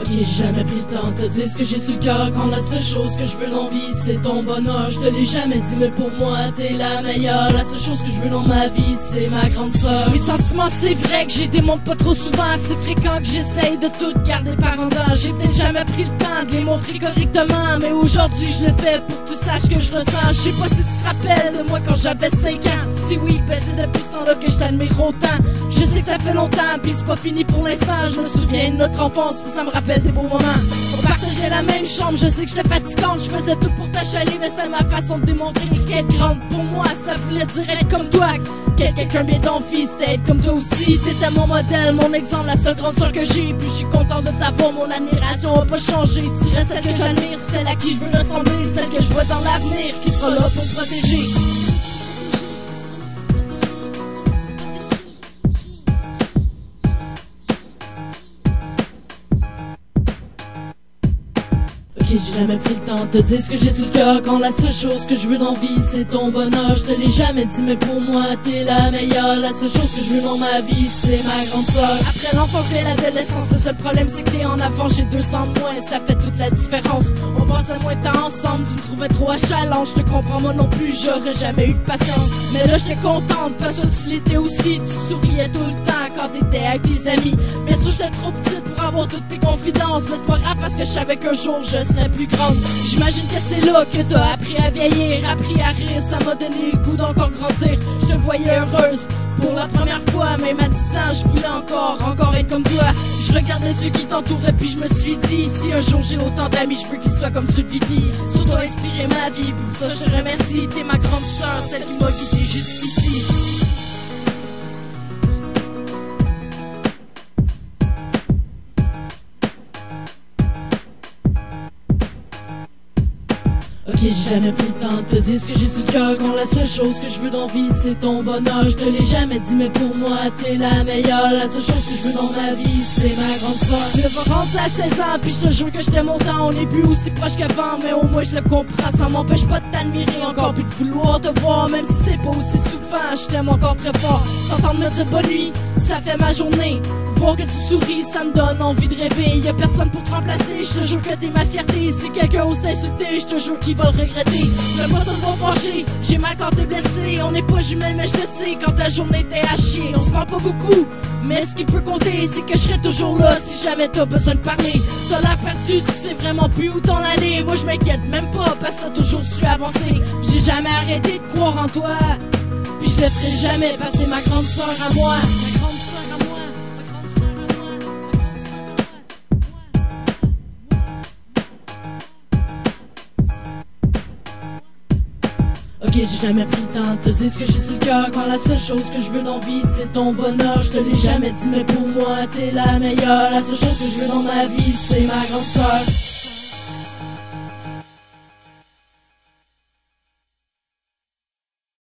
J'ai jamais pris le temps de te dire ce que j'ai sur le cœur, quand la seule chose que je veux dans la vie c'est ton bonheur. Je te l'ai jamais dit mais pour moi t'es la meilleure. La seule chose que je veux dans ma vie c'est ma grande sœur. Mes sentiments c'est vrai que j'ai des montres pas trop souvent. C'est fréquent que j'essaye de tout garder par en dedans. J'ai peut-être jamais pris le temps de les montrer correctement, mais aujourd'hui je le fais pour que tu saches que je ressens. Je sais pas si tu te rappelles de moi quand j'avais 5 ans. Si oui, ben c'est depuis ce temps-là que je t'admire autant. Je sais que ça fait longtemps pis c'est pas fini pour l'instant. Je me souviens de notre enfance pis ça me rappelle des beaux moments. On partageait la même chambre, je sais que j'étais fatigante. Je faisais tout pour t'achaler, mais c'était ma façon de démontrer qu'être grande pour moi ça voulait dire être comme toi. Quelqu'un bien ton fils, c'était être comme toi aussi. T'étais mon modèle, mon exemple, la seule grande sœur que j'ai. Puis je suis content de t'avoir, mon admiration a pas changé. Tu restes celle que j'admire, celle à qui je veux ressembler, celle que je vois dans l'avenir, qui sera là pour me protéger. J'ai jamais pris le temps de te dire ce que j'ai sous le cœur, quand la seule chose que je veux dans la vie c'est ton bonheur. Je te l'ai jamais dit mais pour moi t'es la meilleure. La seule chose que je veux dans ma vie c'est ma grande sœur. Après l'enfance vient l'adolescence, le seul problème c'est que t'es en avant. J'ai 200 de moins, ça fait toute la différence. On passait moins de temps ensemble, tu me trouvais trop achalant. Je te comprends moi non plus, j'aurais jamais eu de patience. Mais là j'étais contente parce que tu l'étais aussi. Tu souriais tout le temps quand t'étais avec tes amis. Bien sûr j'étais trop petite pour avoir toutes tes confidences, mais c'est pas grave parce que je savais qu'un jour je serais plus grande. J'imagine que c'est là que t'as appris à vieillir, appris à rire, ça m'a donné le goût d'encore grandir. Je te voyais heureuse pour la première fois, même à 10 ans je voulais encore être comme toi. Je regardais ceux qui t'entouraient puis je me suis dit, si un jour j'ai autant d'amis, je veux qu'ils soient comme ceux de Vivi. Sur toi inspirer ma vie, pour ça je te remercie. T'es ma grande sœur, celle qui m'a guidé jusqu'ici. J'ai jamais pris le temps de te dire ce que j'ai sous le cœur, quand la seule chose que je veux dans la vie c'est ton bonheur. Je te l'ai jamais dit mais pour moi t'es la meilleure. La seule chose que je veux dans ma vie c'est ma grande sœur. Je vais rentrer à 16 ans puis je te jure que je t'aime autant. On n'est plus aussi proche qu'avant mais au moins je le comprends. Ça m'empêche pas de t'admirer encore puis de vouloir te voir, même si c'est pas aussi souvent. Je t'aime encore très fort. T'entendre me dire bonne nuit, ça fait ma journée. Voir que tu souris, ça me donne envie de rêver. Y'a personne pour te remplacer, je te jure que t'es ma fierté. Si quelqu'un ose t'insulter, je te jure qu'il va le regretter. Fais pas ça de voir fâcher, j'ai mal quand t'es blessé. On n'est pas jumelles mais je le sais, quand ta journée t'es à chier. On se parle pas beaucoup, mais ce qui peut compter c'est que je serai toujours là si jamais t'as besoin de parler. T'as l'air perdu, tu sais vraiment plus où t'en aller. Moi je m'inquiète même pas parce que t'as toujours su avancer. J'ai jamais arrêté de croire en toi, puis je le ferai jamais parce que t'es ma grande sœur à moi. Ma grande sœur à moi. J'ai jamais pris le temps de te dire ce que j'ai sous le cœur, quand la seule chose que je veux dans la vie c'est ton bonheur. Je te l'ai jamais dit mais pour moi t'es la meilleure. La seule chose que je veux dans ma vie c'est ma grande sœur.